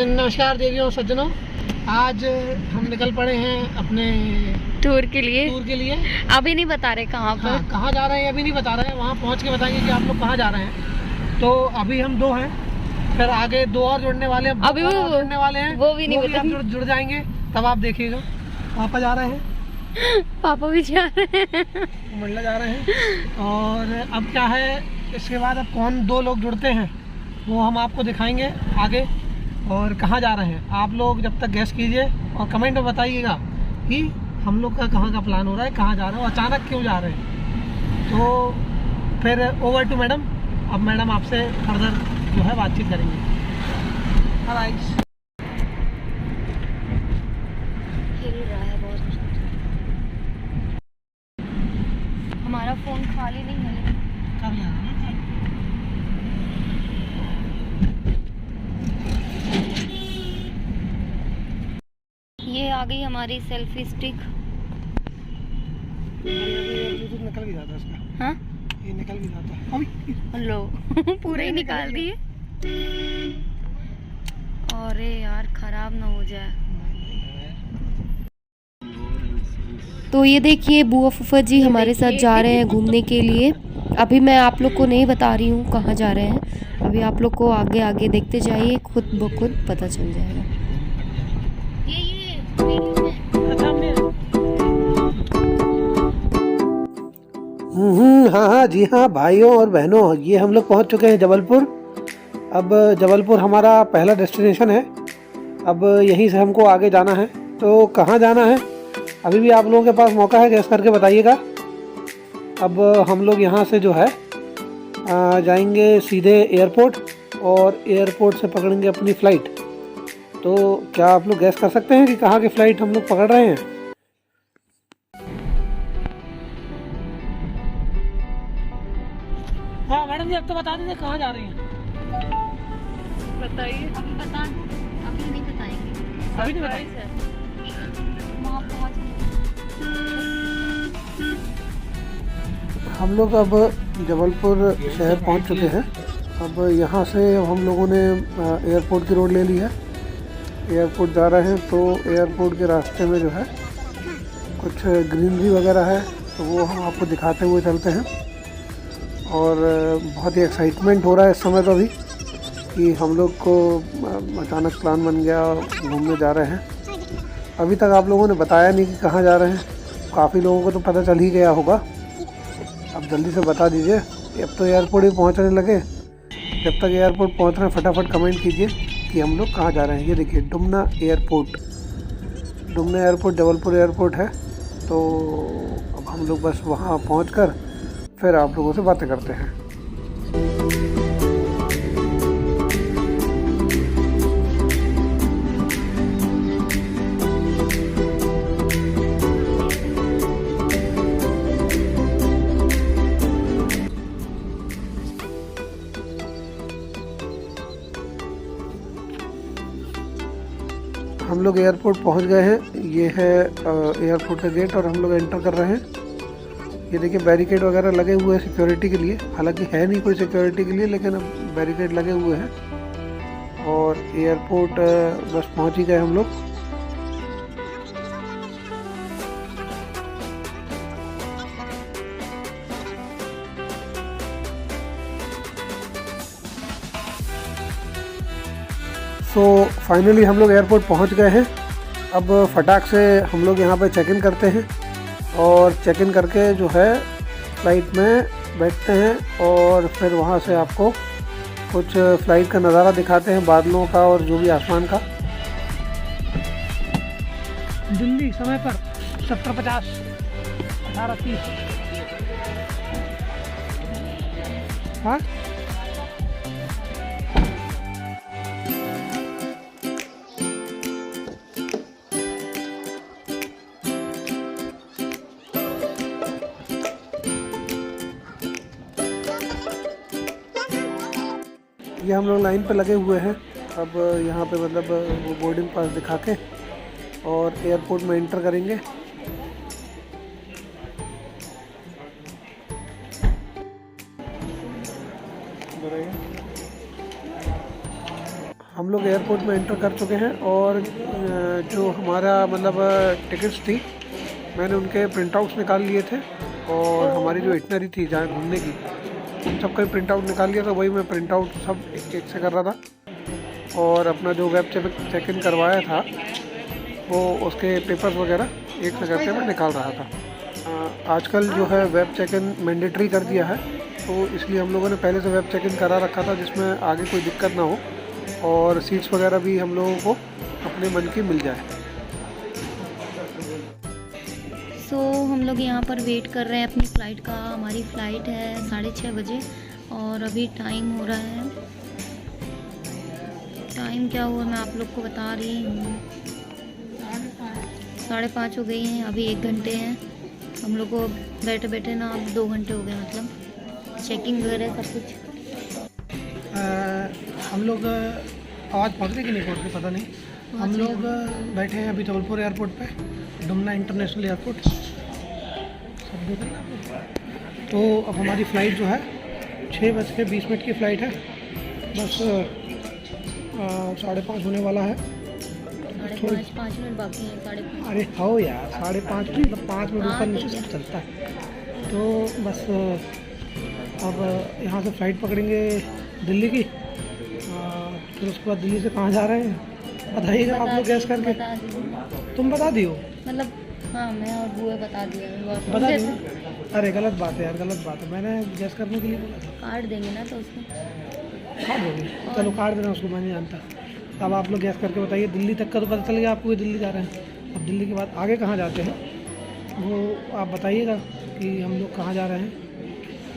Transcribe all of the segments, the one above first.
नमस्कार देवियों सज्जनों, आज हम निकल पड़े हैं अपने टूर के लिए। अभी नहीं बता रहे कहाँ पर। हाँ, कहाँ जा रहे हैं अभी नहीं बता रहे हैं, वहाँ पहुँच के बताएंगे कि आप लोग कहाँ जा रहे हैं। तो अभी हम दो हैं, फिर आगे दो और जुड़ने वाले हैं, अभी वो जुड़ने वाले हैं, वो भी नहीं बताएंगे। जुड़ जाएंगे तब आप देखिएगा। पापा जा रहे हैं, पापा भी जा रहे हैं, मंडला जा रहे हैं। और अब क्या है, इसके बाद अब कौन दो लोग जुड़ते हैं वो हम आपको दिखाएंगे आगे। और कहाँ जा रहे हैं आप लोग जब तक गैस कीजिए और कमेंट में बताइएगा कि हम लोग का कहाँ का प्लान हो रहा है, कहाँ जा रहे हैं और अचानक क्यों जा रहे हैं। तो फिर ओवर टू मैडम। अब मैडम आपसे फर्दर जो है बातचीत करेंगे। हाय। हिल रहा है बहुत। हमारा फोन खाली नहीं है लेकिन कर लेना। ये आ गई हमारी सेल्फी स्टिक। निकल भी जाता है इसका। हाँ, ये निकल भी जाता है। लो पूरे ही निकाल दिए। अरे यार खराब ना हो जाए। तो ये देखिए बुआ फूफा जी हमारे साथ जा रहे हैं घूमने के लिए। अभी मैं आप लोग को नहीं बता रही हूँ कहाँ जा रहे हैं, अभी आप लोग को आगे आगे देखते जाइए, खुद ब खुद पता चल जाएगा। हाँ, जी हाँ भाइयों और बहनों, ये हम लोग पहुँच चुके हैं जबलपुर। अब जबलपुर हमारा पहला डेस्टिनेशन है। अब यहीं से हमको आगे जाना है। तो कहाँ जाना है अभी भी आप लोगों के पास मौका है, गैस करके बताइएगा। अब हम लोग यहाँ से जो है जाएंगे सीधे एयरपोर्ट और एयरपोर्ट से पकड़ेंगे अपनी फ़्लाइट। तो क्या आप लोग गैस कर सकते हैं कि कहाँ की फ़्लाइट हम लोग पकड़ रहे हैं? हाँ मैडम जी, अब तो बता दीजिए कहाँ जा रही हैं। बताइए। अभी बता, अभी नहीं बताएंगे। अभी नहीं बताइए। वहाँ पहुँच हम लोग अब जबलपुर शहर पहुंच चुके हैं। अब यहाँ से हम लोगों ने एयरपोर्ट की रोड ले ली है, एयरपोर्ट जा रहे हैं। तो एयरपोर्ट के रास्ते में जो है कुछ ग्रीनरी वगैरह है, तो वो हम आपको दिखाते हुए चलते हैं। और बहुत ही एक्साइटमेंट हो रहा है इस समय तो अभी कि हम लोग को अचानक प्लान बन गया और घूमने जा रहे हैं। अभी तक आप लोगों ने बताया नहीं कि कहाँ जा रहे हैं, काफ़ी लोगों को तो पता चल ही गया होगा। अब जल्दी से बता दीजिए, अब तो एयरपोर्ट ही पहुंचने लगे। जब तक एयरपोर्ट पहुंच रहे हैं फटाफट कमेंट कीजिए कि हम लोग कहाँ जा रहे हैं। ये देखिए Dumna airport, Dumna airport Jabalpur airport है। तो अब हम लोग बस वहाँ पहुंचकर फिर आप लोगों से बातें करते हैं। हम लोग एयरपोर्ट पहुंच गए हैं। ये है एयरपोर्ट का गेट और हम लोग एंटर कर रहे हैं। ये देखिए बैरिकेड वगैरह लगे हुए हैं सिक्योरिटी के लिए, हालांकि है नहीं कोई सिक्योरिटी के लिए, लेकिन अब बैरिकेड लगे हुए हैं। और एयरपोर्ट बस पहुंच ही गए हम लोग। सो फाइनली हम लोग एयरपोर्ट पहुंच गए हैं। अब फटाक से हम लोग यहाँ पे चेक इन करते हैं और चेक इन करके जो है फ़्लाइट में बैठते हैं। और फिर वहाँ से आपको कुछ फ़्लाइट का नज़ारा दिखाते हैं, बादलों का और जो भी आसमान का। दिल्ली समय पर 17:50 18:30। हाँ ये हम लोग लाइन पे लगे हुए हैं। अब यहाँ पे मतलब वो बोर्डिंग पास दिखा के और एयरपोर्ट में एंटर करेंगे। हम लोग एयरपोर्ट में एंटर कर चुके हैं और जो हमारा मतलब टिकट्स थी मैंने उनके प्रिंट आउट्स निकाल लिए थे और हमारी जो इटनरी थी जहाँ घूमने की उन सब का प्रिंट आउट निकाल लिया था। वही मैं प्रिंट आउट सब एक से कर रहा था और अपना जो वेब चेक इन करवाया था वो उसके पेपर्स वगैरह एक से करके मैं निकाल रहा था। आजकल जो है वेब चेक इन मैंडेटरी कर दिया है तो इसलिए हम लोगों ने पहले से वेब चेक इन करा रखा था जिसमें आगे कोई दिक्कत ना हो और सीट्स वगैरह भी हम लोगों को अपने मन की मिल जाए। हम लोग यहाँ पर वेट कर रहे हैं अपनी फ़्लाइट का। हमारी फ़्लाइट है 6:30 बजे और अभी टाइम हो रहा है, टाइम क्या हुआ मैं आप लोग को बता रही हूँ, 5:30 हो गई हैं। अभी 1 घंटे हैं हम लोग को बैठे बैठे ना, अब 2 घंटे हो गए, मतलब चेकिंग वगैरह सब कुछ। हम लोग आज पहुँच रहे कि नहीं पहुँच रहे पता नहीं। हम लोग बैठे हैं अभी जबलपुर एयरपोर्ट पे, डुमना इंटरनेशनल एयरपोर्ट। तो अब हमारी फ़्लाइट जो है 6:20 की फ़्लाइट है, बस 5:30 होने वाला है। 5 मिनट बाकी हैं, 5:30। अरे हो यार 5:30 मतलब 5 मिनट ऊपर नीचे सब चलता है। तो बस अब यहाँ से फ़्लाइट पकड़ेंगे दिल्ली की, फिर उसके बाद दिल्ली से कहाँ जा रहे हैं बताइएगा आप लोग गैस करके। तुम बता दियो मतलब। हाँ मैं और बुआ बता दिया। बता दियो। अरे गलत बात है यार, गलत बात है, मैंने गैस करने के लिए बोला था। कार्ड देंगे ना तो उसको कार्ड दोगे? चलो कार्ड देना उसको, मैं नहीं जानता। अब आप लोग गैस करके बताइए। दिल्ली तक का तो पता चल गया आपको, दिल्ली जा रहे हैं। अब दिल्ली के बाद आगे कहाँ जाते हैं वो आप बताइएगा कि हम लोग कहाँ जा रहे हैं।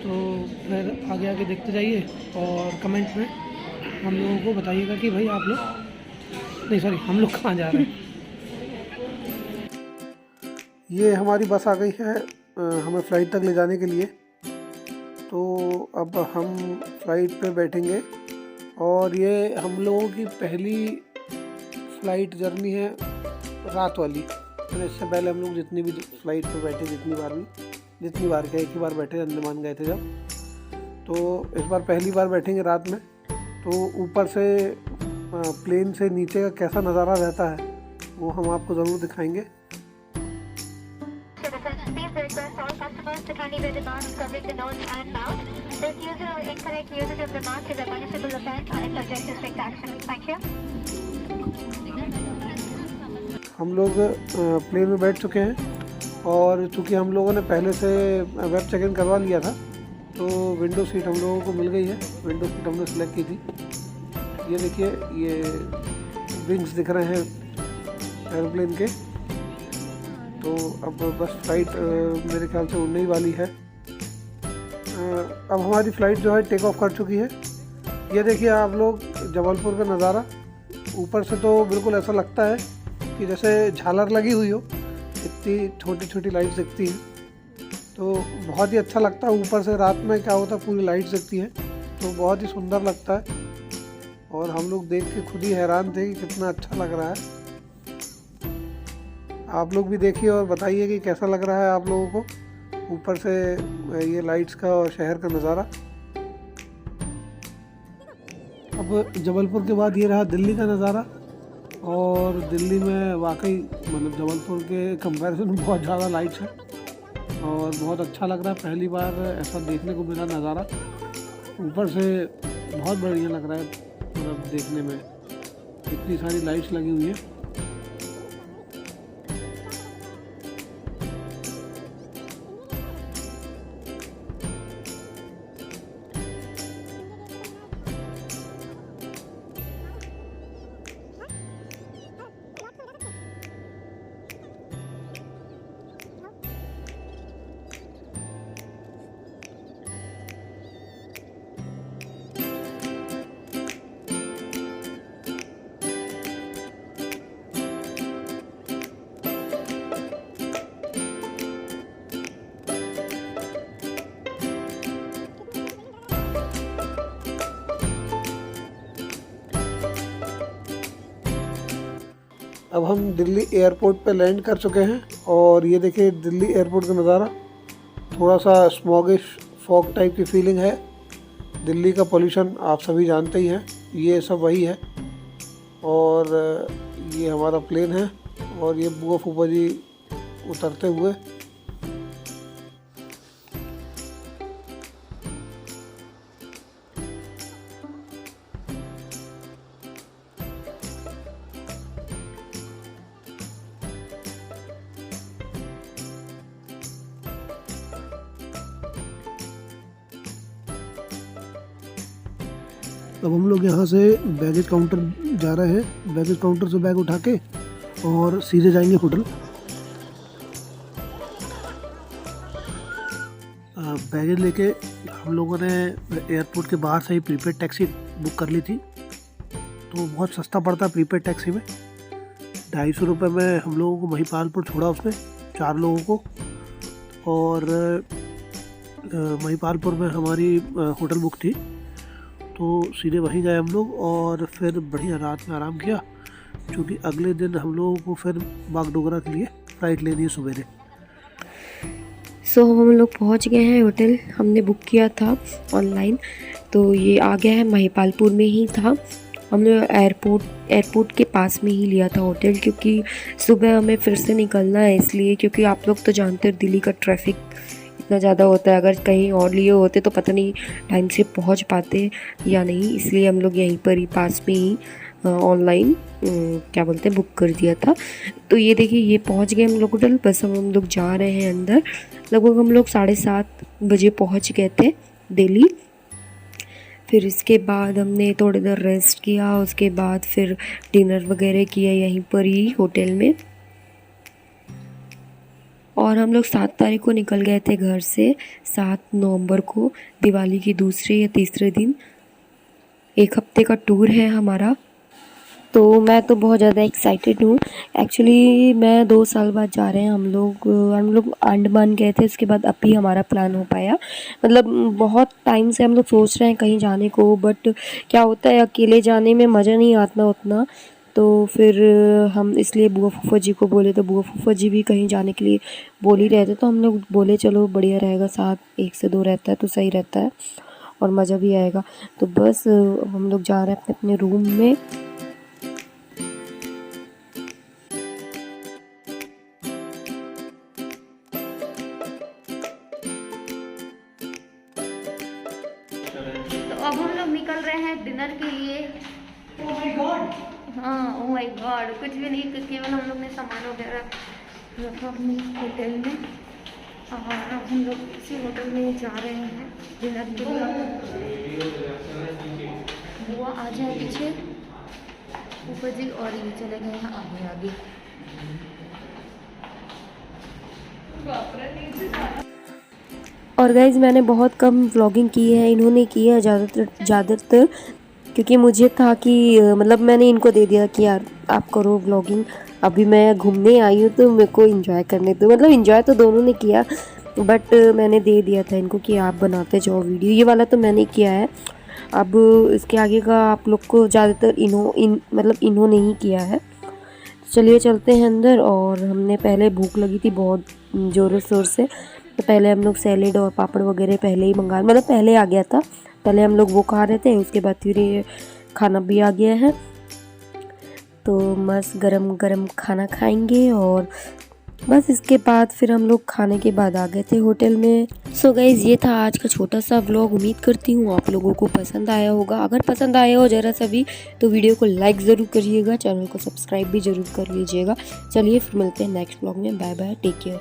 तो फिर आगे आगे देखते जाइए और कमेंट में हम लोगों को बताइएगा कि भाई आप लोग नहीं सॉरी हम लोग कहाँ जा रहे हैं। ये हमारी बस आ गई है हमें फ़्लाइट तक ले जाने के लिए। तो अब हम फ़्लाइट पे बैठेंगे और ये हम लोगों की पहली फ़्लाइट जर्नी है रात वाली। तो इससे पहले हम लोग जितनी भी फ़्लाइट पे बैठे जितनी बार क्या एक ही बार बैठे, अंडमान गए थे जब, तो इस बार पहली बार बैठेंगे रात में। तो ऊपर से प्लेन से नीचे का कैसा नज़ारा रहता है वो हम आपको ज़रूर दिखाएंगे। हम लोग प्लेन में बैठ चुके हैं और चूँकि हम लोगों ने पहले से वेब चेक इन करवा लिया था तो विंडो सीट हम लोगों को मिल गई है। विंडो सीट हमने सेलेक्ट की थी। ये देखिए ये विंग्स दिख रहे हैं एयरप्लेन के। तो अब बस फ़्लाइट मेरे ख्याल से उड़ने ही वाली है। अब हमारी फ़्लाइट जो है टेक ऑफ कर चुकी है। ये देखिए आप लोग जबलपुर का नज़ारा। ऊपर से तो बिल्कुल ऐसा लगता है कि जैसे झालर लगी हुई हो, इतनी छोटी छोटी लाइट्स दिखती हैं। तो बहुत ही अच्छा लगता है। ऊपर से रात में क्या होता है पूरी लाइट्स दिखती हैं तो बहुत ही सुंदर लगता है। और हम लोग देख के खुद ही हैरान थे कि कितना अच्छा लग रहा है। आप लोग भी देखिए और बताइए कि कैसा लग रहा है आप लोगों को ऊपर से ये लाइट्स का और शहर का नज़ारा। अब जबलपुर के बाद ये रहा दिल्ली का नज़ारा। और दिल्ली में वाकई मतलब जबलपुर के कंपैरिजन में बहुत ज़्यादा लाइट्स है और बहुत अच्छा लग रहा है। पहली बार ऐसा देखने को मिला नज़ारा। ऊपर से बहुत बढ़िया लग रहा है, मतलब देखने में इतनी सारी लाइट्स लगी हुई है। अब हम दिल्ली एयरपोर्ट पे लैंड कर चुके हैं और ये देखिए दिल्ली एयरपोर्ट का नज़ारा। थोड़ा सा स्मॉगिश फॉग टाइप की फीलिंग है। दिल्ली का पोल्यूशन आप सभी जानते ही हैं, ये सब वही है। और ये हमारा प्लेन है और ये बुआ फूफा जी उतरते हुए। अब हम लोग यहाँ से बैगेज काउंटर जा रहे हैं। बैगेज काउंटर से बैग उठा के और सीधे जाएंगे होटल। बैगेज लेके हम लोगों ने एयरपोर्ट के बाहर से ही प्रीपेड टैक्सी बुक कर ली थी। तो बहुत सस्ता पड़ता है प्रीपेड टैक्सी में। 250 रुपये में हम लोगों को महिपालपुर छोड़ा उसने 4 लोगों को। और महिपालपुर में हमारी होटल बुक थी तो सीधे वहीं गए हम लोग और फिर बढ़िया रात में आराम किया, क्योंकि अगले दिन हम लोगों को फिर बागडोगरा के लिए फ़्लाइट लेनी है सवेरे। सो हम लोग पहुंच गए हैं होटल। हमने बुक किया था ऑनलाइन, तो ये आ गया है। महिपालपुर में ही था। हमने एयरपोर्ट के पास में ही लिया था होटल, क्योंकि सुबह हमें फिर से निकलना है इसलिए। क्योंकि आप लोग तो जानते हो दिल्ली का ट्रैफिक इतना ज़्यादा होता है। अगर कहीं और लिए होते तो पता नहीं टाइम से पहुंच पाते या नहीं, इसलिए हम लोग यहीं पर ही पास में ही ऑनलाइन क्या बोलते हैं बुक कर दिया था। तो ये देखिए ये पहुंच गए हम लोग होटल। बस हम लोग जा रहे हैं अंदर। लगभग हम लोग 7:30 बजे पहुंच गए थे दिल्ली। फिर इसके बाद हमने थोड़ी देर रेस्ट किया, उसके बाद फिर डिनर वगैरह किया यहीं पर ही होटल में। और हम लोग 7 तारीख को निकल गए थे घर से। 7 नवंबर को दिवाली की दूसरे या तीसरे दिन। 1 हफ्ते का टूर है हमारा। तो मैं तो बहुत ज़्यादा एक्साइटेड हूँ। एक्चुअली मैं 2 साल बाद जा रहे हैं। हम लोग अंडमान गए थे, उसके बाद अभी हमारा प्लान हो पाया। मतलब बहुत टाइम से हम लोग सोच रहे हैं कहीं जाने को, बट क्या होता है अकेले जाने में मज़ा नहीं आता उतना। तो फिर हम इसलिए बुआ फूफा जी को बोले, तो बुआ फूफा जी भी कहीं जाने के लिए बोल ही रहे थे। तो हम लोग बोले चलो बढ़िया रहेगा, साथ 1 से 2 रहता है तो सही रहता है और मज़ा भी आएगा। तो बस हम लोग जा रहे हैं अपने अपने रूम में। तो अब हम लोग निकल रहे हैं डिनर के लिए। Oh my God. हाँ ओह माय गॉड, कुछ भी नहीं, केवल हम लोग ने सामान वगैरह रखा अपने होटल में और अब हम लोग इसी होटल में जा रहे हैं डिनर के लिए। बुआ आ जाए पीछे, फूफा जी और ये चले गए हैं आगे आगे। और गाइज़ मैंने बहुत कम व्लॉगिंग की है, इन्होंने की है ज़्यादातर, क्योंकि मुझे था कि मतलब मैंने इनको दे दिया कि यार आप करो व्लॉगिंग। अभी मैं घूमने आई हूँ तो मेरे को एंजॉय करने दो। मतलब एंजॉय तो दोनों ने किया, बट मैंने दे दिया था इनको कि आप बनाते जाओ वीडियो। ये वाला तो मैंने किया है। अब इसके आगे का आप लोग को ज़्यादातर इन्होंने ही किया है। चलिए चलते हैं अंदर। और हमने पहले भूख लगी थी बहुत ज़ोरों शोर से, तो पहले हम लोग सैलेड और पापड़ वगैरह पहले ही मंगा, मतलब पहले आ गया था। पहले हम लोग वो खा रहे थे, उसके बाद फिर ये खाना भी आ गया है। तो मस्त गरम गरम खाना खाएंगे और बस इसके बाद फिर हम लोग खाने के बाद आ गए थे होटल में। सो गाइज़ ये था आज का छोटा सा व्लॉग। उम्मीद करती हूँ आप लोगों को पसंद आया होगा। अगर पसंद आया हो ज़रा सा भी तो वीडियो को लाइक ज़रूर करिएगा, चैनल को सब्सक्राइब भी ज़रूर कर लीजिएगा। चलिए फिर मिलते हैं नेक्स्ट व्लॉग में। Bye bye, take care.